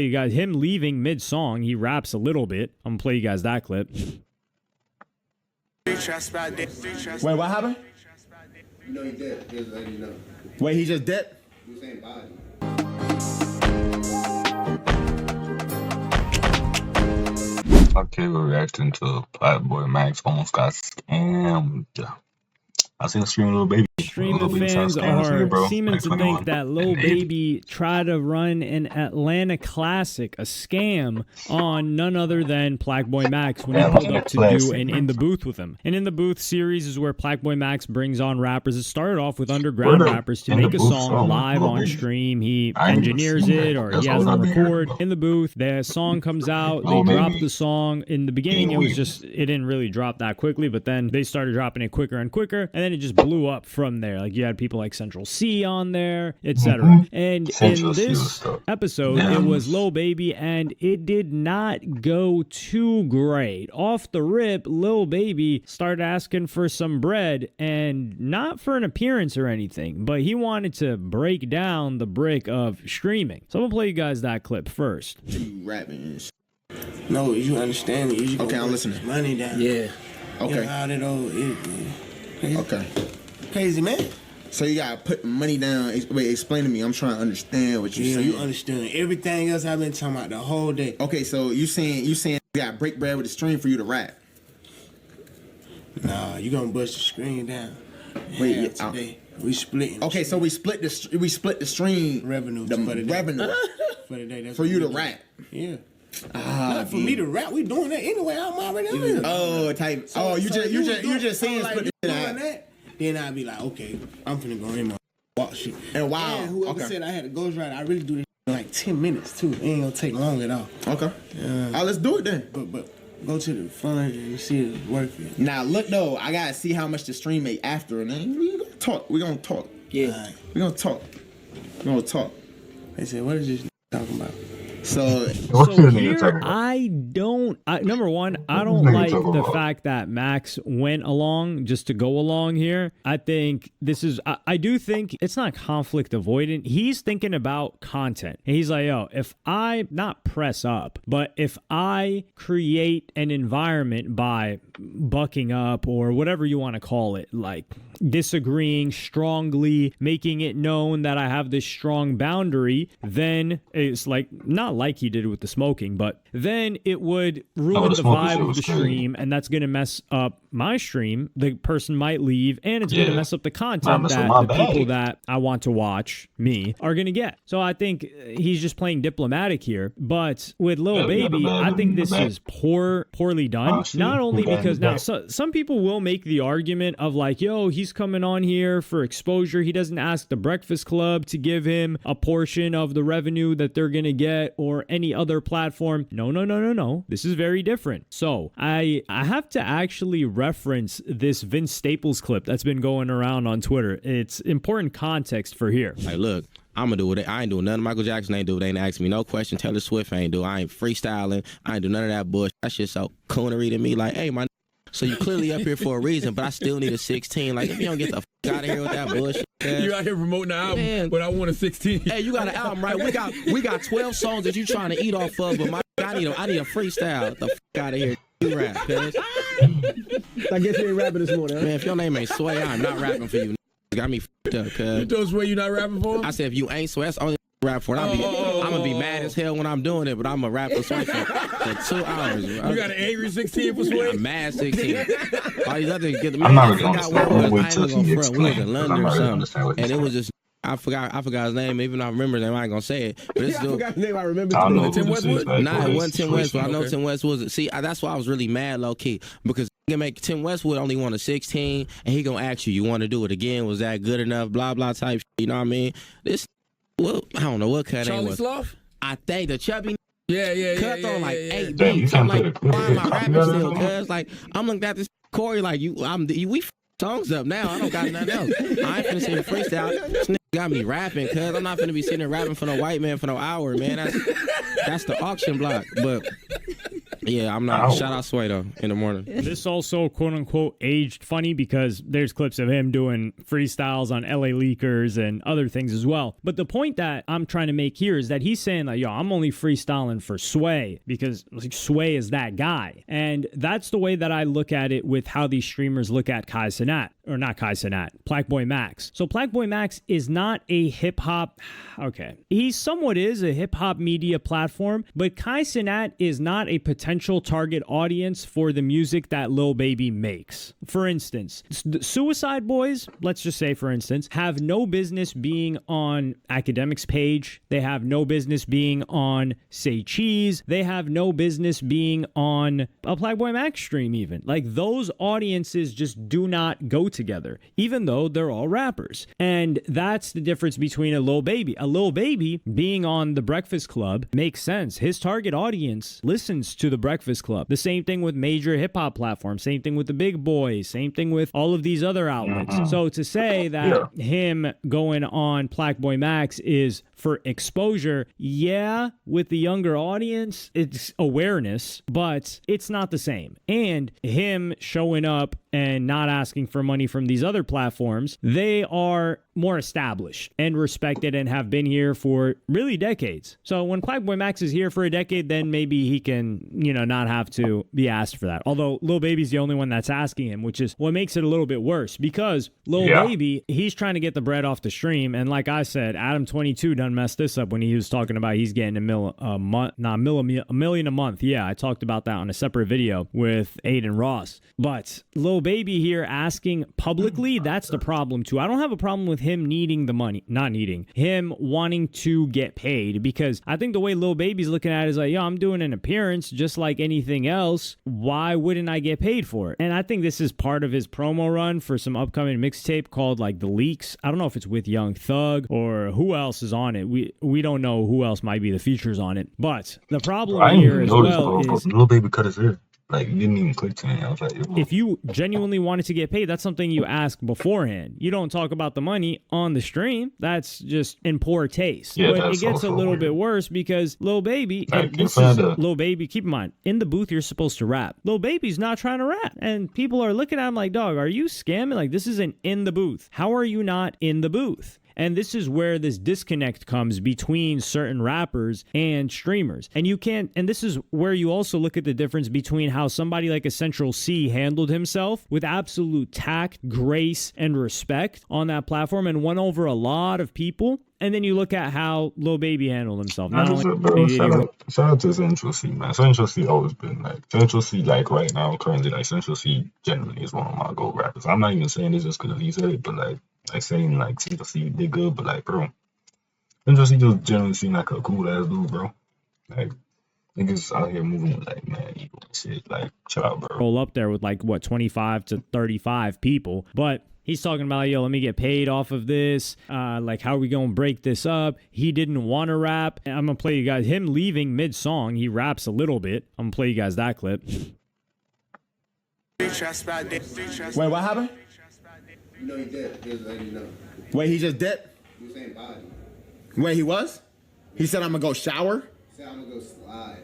You guys, him leaving mid-song, he raps a little bit. I'm gonna play you guys that clip. Wait, what happened? You know he dead. Just letting you know. Wait, he just dead? He was saying body. Okay, we're reacting to Plaqueboymax almost got scammed. I seen a stream of Lil Baby. Streaming fans are seeming to think that Lil Baby tried to run an Atlanta classic, a scam, on none other than Plaqueboymax when he pulled up to do an In the Booth with him. An In the Booth series is where Plaqueboymax brings on rappers. It started off with underground rappers to make a song live on stream. He engineers it or he has them record in the booth. The song comes out, they drop the song. In the beginning, it didn't really drop that quickly, but then they started dropping it quicker and quicker, and then it just blew up from there. Like you had people like Central C on there, etc. And in this episode, it was Lil Baby, and it did not go too great. Off the rip, Lil Baby started asking for some bread, and not for an appearance or anything, but he wanted to break down the brick of streaming. So I'm gonna play you guys that clip first. You rapping and shit. No, you understand it. You okay, I'm listening. Money down. Yeah. Okay. How that old okay. Crazy man. So you gotta put money down. Wait, explain to me. I'm trying to understand what you're saying. You understand everything else I've been talking about the whole day. Okay, so you saying you gotta break bread with the stream for you to rap? Nah, you gonna bust the screen down. Wait, yeah, today we splitting. Okay, so we split the stream revenue. The revenue for the day. That's for you to rap. Yeah. Not for me to rap. We doing that anyway. I'm already on it. Oh, type. So, you just saying like split the shit out. That, then I'd be like, okay, I'm finna go in my walk shit. And wow, and whoever said I had a ghostwriter, I really do this in like 10 minutes too. It ain't gonna take long at all. Okay. Let's do it then. But go to the fund and see if it's worth it. Now look though, I gotta see how much the stream made after, and then we gonna talk. We gonna talk. Yeah. Right. We gonna talk. We gonna talk. They said, what is this talking about? So here, number one, I don't like the fact that Max went along just to go along here. I think this is, I do think it's not conflict avoidant. He's thinking about content. And he's like, yo, if I not press up, but if I create an environment by bucking up or whatever you want to call it, like disagreeing strongly, making it known that I have this strong boundary, then it's like, not like he did with the smoking, but then it would ruin the vibe of the stream, and that's going to mess up my stream. The person might leave, and it's going to mess up the content that the people that I want to watch me are going to get. So I think he's just playing diplomatic here. But with Lil Baby, I think this is poorly done. Not only because now some people will make the argument of like, yo, he's coming on here for exposure. He doesn't ask the Breakfast Club to give him a portion of the revenue that they're going to get or any other platform. No. This is very different. So I have to actually reference this Vince Staples clip that's been going around on Twitter. It's important context for here. Like, look, I'm gonna do it. I ain't doing nothing Michael Jackson ain't do. They ain't ask me no question. Taylor Swift ain't do. I ain't freestyling. I ain't do none of that bullshit. That shit so coonery to me. Like, hey, my so you clearly up here for a reason, but I still need a 16. Like, if you don't get the out of here with that bullshit. You out here promoting the album, but I want a 16. Hey, you got an album, right? We got 12 songs that you trying to eat off of, but I need a freestyle. The out of here. You rap, cuz. I guess you ain't rapping this morning, huh? Man, if your name ain't Sway, I'm not rapping for you. Got me fucked up, cuz. You told Sway you not rapping for him? I said if you ain't Sway, that's the only rap for it. I'm gonna be mad as hell when I'm doing it, but I'm a rap for Sway for 2 hours. Bro. You got an angry 16 for Sway? I'm mad 16. All these other get the I'm not gonna understand. we was in London or something, and it was just I forgot his name. Even though I remember his name, I ain't gonna say it. But it's still, I forgot his name. I remember. Tim Westwood? Nah, it wasn't Tim Westwood. I know Tim Westwood was. See, that's why I was really mad, low key, because can make Tim Westwood only want a 16, and he gonna ask you want to do it again? Was that good enough? Blah blah type. You know what I mean? This, well, I don't know what cut name was. Sloth? I think the chubby. Yeah. Cut on like 8 beats. I'm like, why am I rapping still? Cause like I'm looking at this Corey like we songs up now. I don't got nothing else. I ain't finna sit and freestyle. This nigga got me rapping, cuz I'm not finna be sitting there rapping for no white man for no hour, man. That's the auction block. But Yeah, I'm not. Shout out Sway though in the morning. This also, quote unquote, aged funny because there's clips of him doing freestyles on LA Leakers and other things as well. But the point that I'm trying to make here is that he's saying like, yo, I'm only freestyling for Sway because like Sway is that guy. And that's the way that I look at it with how these streamers look at Kai Cenat. Or not Kai Cenat, Plaqueboymax. So Plaqueboymax is not a hip hop. Okay, he somewhat is a hip hop media platform, but Kai Cenat is not a potential target audience for the music that Lil Baby makes. For instance, the Suicide Boys, let's just say for instance, have no business being on Academics page. They have no business being on Say Cheese. They have no business being on a Plaqueboymax stream even. Like those audiences just do not go together, even though they're all rappers. And that's the difference between a Lil Baby. A Lil Baby being on The Breakfast Club makes sense. His target audience listens to The Breakfast Club. The same thing with major hip hop platforms. Same thing with the Big Boys. Same thing with all of these other outlets. So to say that him going on Plaqueboymax is for exposure, yeah, with the younger audience, it's awareness, but it's not the same. And him showing up and not asking for money from these other platforms, they are more established and respected and have been here for really decades. So when Plaqueboymax is here for a decade, then maybe he can, not have to be asked for that. Although Lil Baby's the only one that's asking him, which is what makes it a little bit worse because Lil Baby, he's trying to get the bread off the stream. And like I said, Adam22 done messed this up when he was talking about he's getting a million a month. Yeah, I talked about that on a separate video with Aiden Ross. But Lil Baby here asking publicly, that's the problem too. I don't have a problem with him needing the money, not needing, him wanting to get paid, because I think the way Lil Baby's looking at it is like, yo, I'm doing an appearance just like anything else. Why wouldn't I get paid for it? And I think this is part of his promo run for some upcoming mixtape called like The Leaks. I don't know if it's with Young Thug or who else is on it. We don't know who else might be the features on it. But the problem here as well is Lil Baby cut his hair. Like, you didn't even click to me. I was like, if you genuinely wanted to get paid, that's something you ask beforehand. You don't talk about the money on the stream. That's just in poor taste. Yeah, but it gets a little bit worse because Lil Baby, Lil Baby, keep in mind, in the booth, you're supposed to rap. Lil Baby's not trying to rap. And people are looking at him like, dog, are you scamming? Like, this isn't in the booth. How are you not in the booth? And this is where this disconnect comes between certain rappers and streamers. And you can't, and this is where you also look at the difference between how somebody like a Central C handled himself with absolute tact, grace, and respect on that platform and won over a lot of people. And then you look at how Lil Baby handled himself. Shout out to Central C, man. Central C always been like, Central C, like right now, currently, like Central C generally is one of my GOAT rappers. I'm not even saying this just because he said it, but like saying like Central C did good, but like, bro, Central C just generally seem like a cool ass dude, bro. Like, niggas out here moving with like, man, ego and shit. Like, chill out, bro. Roll up there with like, what, 25 to 35 people. But he's talking about, yo, let me get paid off of this. Like, how are we going to break this up? He didn't want to rap. I'm going to play you guys him leaving mid-song. He raps a little bit. I'm going to play you guys that clip. Wait, what happened? You know he dead. Just letting you know. Wait, he just dead? He was saying body. Wait, he was? He said I'm gonna go shower? He said I'm gonna go slide.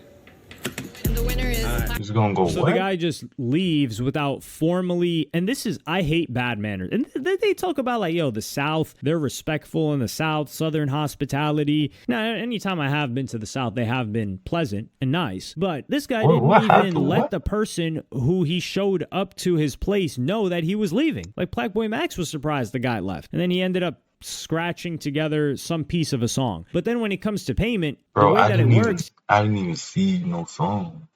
And the winner is... He's gonna go So what? the guy just leaves without formally, and this is, I hate bad manners. And they talk about like, yo, the South, they're respectful in the South, Southern hospitality. Now, anytime I have been to the South, they have been pleasant and nice. But this guy didn't even let the person who he showed up to his place know that he was leaving. Like Plaqueboymax was surprised the guy left. And then he ended up scratching together some piece of a song. But then when it comes to payment, Bro, the way that it works... I didn't even see no song.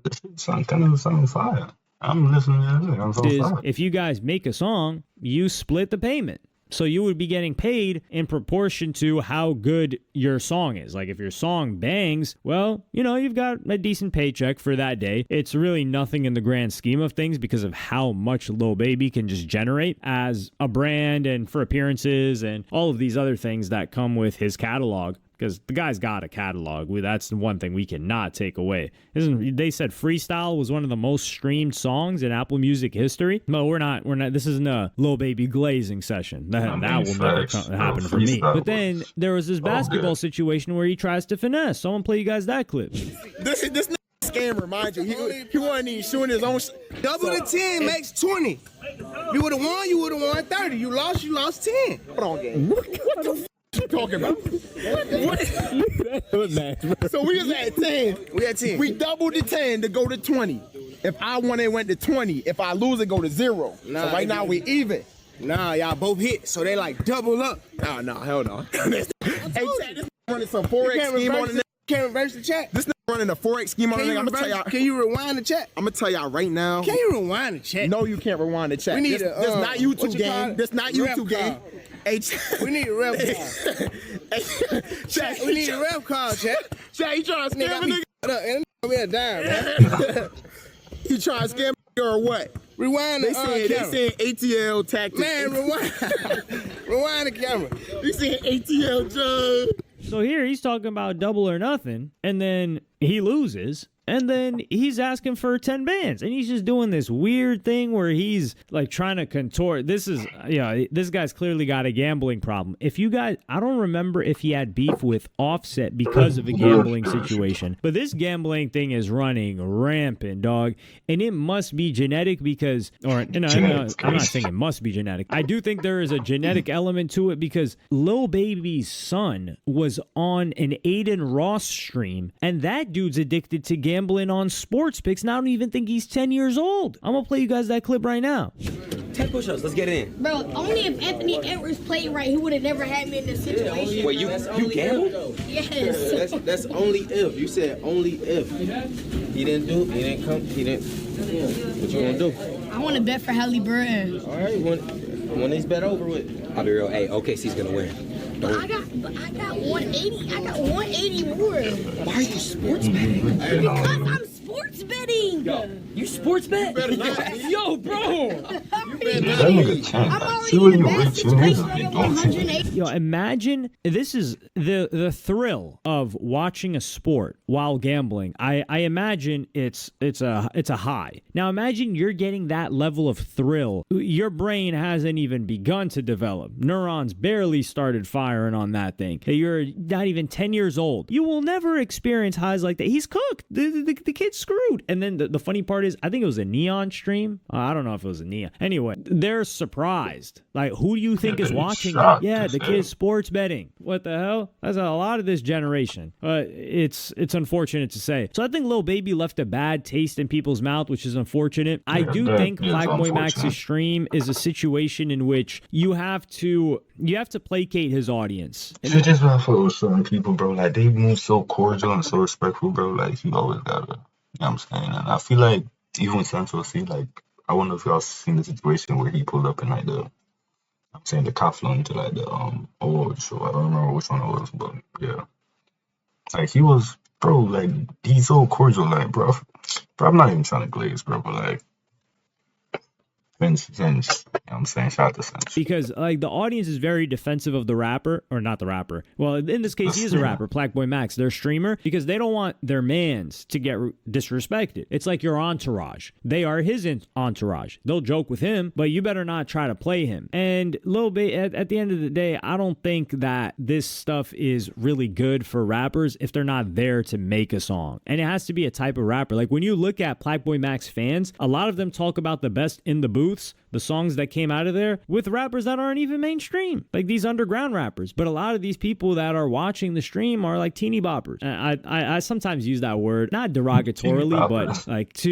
This shit kind of sound fire. I'm listening to it. I'm so sorry. If you guys make a song, you split the payment. So you would be getting paid in proportion to how good your song is. Like if your song bangs, well, you've got a decent paycheck for that day. It's really nothing in the grand scheme of things because of how much Lil Baby can just generate as a brand and for appearances and all of these other things that come with his catalog. Because the guy's got a catalog. That's the one thing we cannot take away. They said Freestyle was one of the most streamed songs in Apple Music history. No, we're not. This isn't a Lil Baby glazing session. That will never happen for me. But then there was this basketball situation where he tries to finesse. Someone play you guys that clip. This scammer, mind you. He wasn't even shooting his own. Double the 10 makes 20. You would have won, you would have won 30. You lost 10. Hold on, game. What the f you talking about? So we was at 10. We at 10. We doubled the 10 to go to 20. If I won, it went to 20. If I lose, it go to 0. Nah, so right now we even. Nah, y'all both hit, so they like double up. Nah, hell no. Hey, Chad, this running some Forex scheme on the Can't reverse the chat. This running a Forex scheme on the nigga. I'm gonna tell y'all. Can you rewind the chat? I'm gonna tell y'all right now. Can you rewind the chat? No, you can't rewind the chat. We need this not YouTube game. This not YouTube game. Hey, we need a rep call. Chat, we need a rep call, chat. Chat, you trying to scam a nigga? And we a dime, man. You trying to scam a nigga or what? Rewind the They camera. saying ATL tactics. Man, rewind the camera. They saying ATL Joe. So here he's talking about double or nothing, and then he loses, and then he's asking for 10 bands, and he's just doing this weird thing where he's like trying to contort. This guy's clearly got a gambling problem. If you guys, I don't remember if he had beef with Offset because of a gambling situation, but this gambling thing is running rampant, dog, and it must be genetic because, I'm not saying it must be genetic. I do think there is a genetic element to it because Lil Baby's son was on an Aiden Ross stream, and that dude's addicted to gambling on sports picks, and I don't even think he's 10 years old. I'm gonna play you guys that clip right now. 10 push-ups, let's get it in. Bro, only if Anthony Edwards played right, he would have never had me in this situation. Wait, you gamble? Yes. That's only if. You said only if. He didn't come. What you gonna do? I want to bet for Halle Berry. All right, when these bet over with. I'll be real. Hey, OKC's gonna win. But I got 180. I got 180 more. Why are you sports betting? Because I'm sports betting. You sports bet? Yo, bro. That nigga can't. See what you rich niggas be doing. Yo, imagine this is the thrill of watching a sport while gambling. I imagine it's a high. Now imagine you're getting that level of thrill. Your brain hasn't even begun to develop. Neurons barely started firing on that thing. You're not even 10 years old. You will never experience highs like that. He's cooked. The kid's screwed. And then the funny part is, I think it was a Neon stream. I don't know if it was a Neon. Anyway, they're surprised. Like, who do you think is watching? Yeah, the kid's sports betting. What the hell? That's a lot of this generation. It's unfortunate to say. So I think Lil Baby left a bad taste in people's mouth, which is unfortunate. I do think Plaqueboymax's stream is a situation in which you have to placate his audience. It's just rough with certain people, bro. Like, they move so cordial and so respectful, bro. Like, you always gotta, you know what I'm saying? And I feel like, even with Central C, like, I wonder if y'all seen the situation where he pulled up in, like, the cop flew into, like, the award show. I don't remember which one it was, but, yeah. Like, he was, bro, like, he's so cordial, like, bro, I'm not even trying to glaze, bro, but, like, Finch, you know what I'm saying? Shout out to Finch. Because, like, the audience is very defensive of the rapper, or not the rapper. Well, in this case, he is a rapper, Plaqueboymax, their streamer, because they don't want their mans to get disrespected. It's like your entourage. They are his entourage. They'll joke with him, but you better not try to play him. And Lil Baby, at the end of the day, I don't think that this stuff is really good for rappers if they're not there to make a song. And it has to be a type of rapper. Like, when you look at Plaqueboymax fans, a lot of them talk about the best in the booth, the songs that came out of there with rappers that aren't even mainstream, like these underground rappers. But a lot of these people that are watching the stream are like teeny boppers. I sometimes use that word, not derogatorily, but like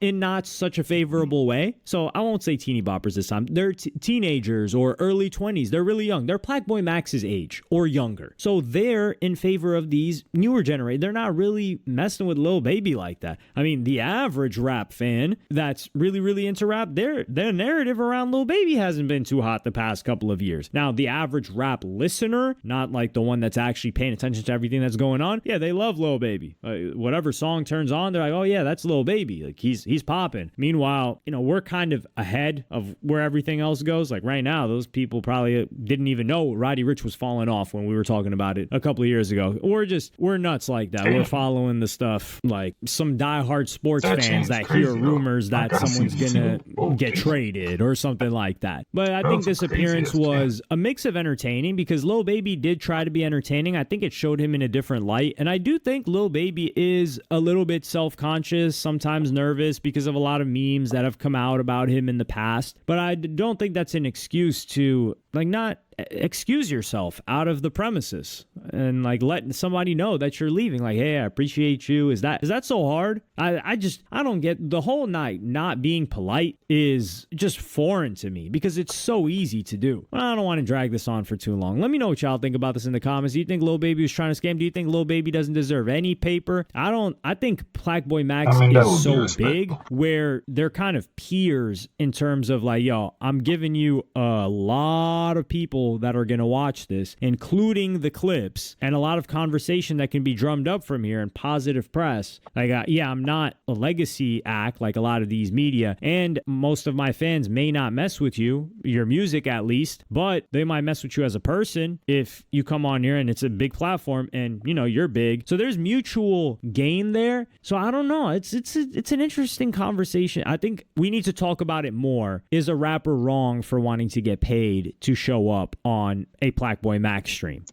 in not such a favorable way. So I won't say teeny boppers this time. They're teenagers or early 20s. They're really young. They're Plaqueboymax's age or younger. So they're in favor of these newer generation. They're not really messing with Lil Baby like that. I mean, the average rap fan that's really, really into rap, their narrative around Lil Baby hasn't been too hot the past couple of years. Now, the average rap listener, not like the one that's actually paying attention to everything that's going on, yeah, they love Lil Baby. Whatever song turns on, they're like, oh yeah, that's Lil Baby. Like, he's popping. Meanwhile, we're kind of ahead of where everything else goes. Like, right now, those people probably didn't even know Roddy Ricch was falling off when we were talking about it a couple of years ago. We're nuts like that. We're following the stuff like some diehard sports fans that hear rumors that someone's gonna get traded or something like that. But I That think was this crazy appearance as shit. was a mix of entertaining because Lil Baby did try to be entertaining. I think it showed him in a different light. And I do think Lil Baby is a little bit self-conscious, sometimes nervous because of a lot of memes that have come out about him in the past. But I don't think that's an excuse to like not excuse yourself out of the premises and like letting somebody know that you're leaving. Like, hey, I appreciate you. Is that so hard? I don't get the whole night not being polite is just foreign to me because it's so easy to do. I don't want to drag this on for too long. Let me know what y'all think about this in the comments. Do you think Lil Baby was trying to scam? Do you think Lil Baby doesn't deserve any paper? I think Plaqueboymax is so big where they're kind of peers in terms of like, yo, I'm giving you a lot of people that are going to watch this, including the clips and a lot of conversation that can be drummed up from here and positive press. Like, yeah, I'm not a legacy act like a lot of these media, and most of my fans may not mess with you, your music at least, but they might mess with you as a person if you come on here and it's a big platform and, you know, you're big. So there's mutual gain there. So I don't know. It's an interesting conversation. I think we need to talk about it more. Is a rapper wrong for wanting to get paid to show up on a Plaqueboymax stream?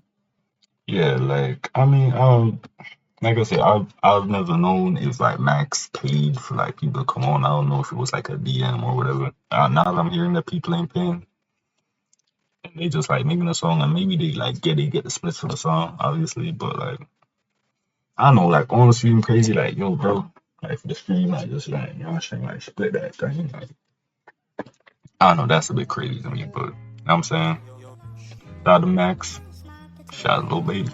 Yeah, like I mean, like I said, I've never known if like Max paid for like people to come on. I don't know if it was like a DM or whatever. Now that I'm hearing that people ain't paying, and they just like making a song, and maybe they like get the splits for the song, obviously. But like, I don't know, like on the stream crazy, like yo, bro, like for the stream, like just like y'all should like split that thing. Like, I don't know, that's a bit crazy to me, but you know what I'm saying. Shout out to Max. Shout out to Lil Baby.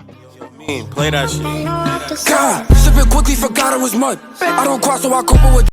Play that shit. God, sipping quickly, forgot it was mud. I don't cross, so I couple with